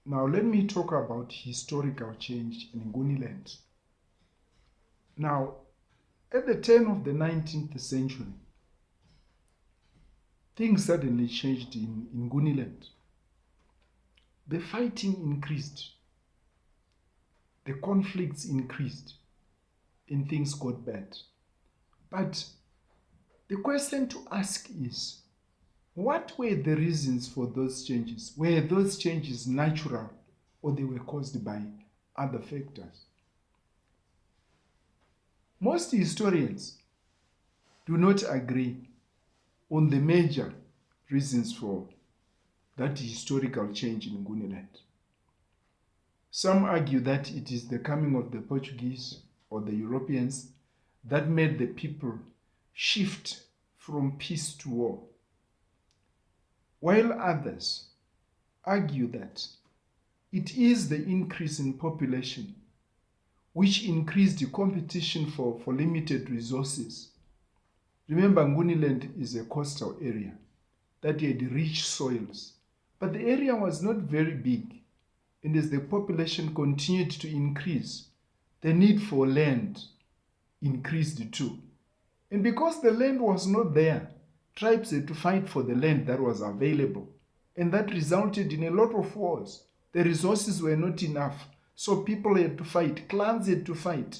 Now let me talk about historical change in Nguniland. Now, at the turn of the 19th century, things suddenly changed in Nguniland. The fighting increased, the conflicts increased, and things got bad. But the question to ask is, what were the reasons for those changes? Were those changes natural or they were caused by other factors? Most historians do not agree on the major reasons for that historical change in Nguniland. Some argue that it is the coming of the Portuguese or the Europeans that made the people shift from peace to war, while others argue that it is the increase in population which increased the competition for limited resources. Remember, Nguniland is a coastal area that had rich soils, but the area was not very big, and as the population continued to increase, the need for land increased too. And because the land was not there, tribes had to fight for the land that was available, and that resulted in a lot of wars. The resources were not enough, so people had to fight, clans had to fight.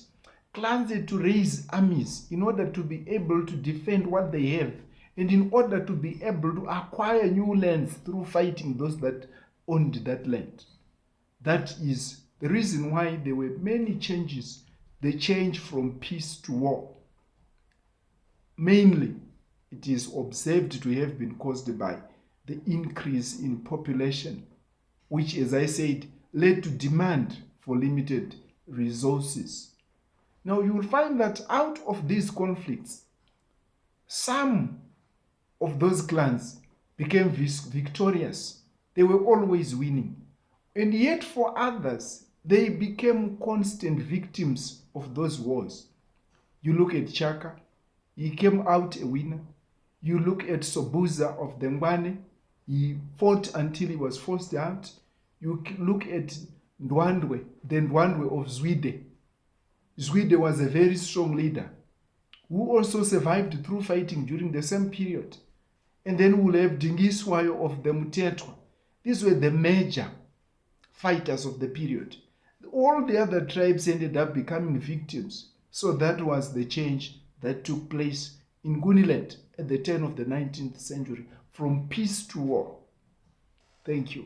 Clans had to raise armies in order to be able to defend what they have, and in order to be able to acquire new lands through fighting those that owned that land. That is the reason why there were many changes. The change from peace to war. Mainly, it is observed to have been caused by the increase in population, which, as I said, led to demand for limited resources. Now, you will find that out of these conflicts, some of those clans became victorious. They were always winning. And yet for others, they became constant victims of those wars. You look at Chaka, he came out a winner. You look at Sobuza of the Ngwane, he fought until he was forced out. You look at Ndwandwe, the Ndwandwe of Zwide. Zwide was a very strong leader who also survived through fighting during the same period. And then we'll have Dingiswayo of the Mutetwa. These were the major fighters of the period. All the other tribes ended up becoming victims. So that was the change that took place in Nguniland at the turn of the 19th century, from peace to war. Thank you.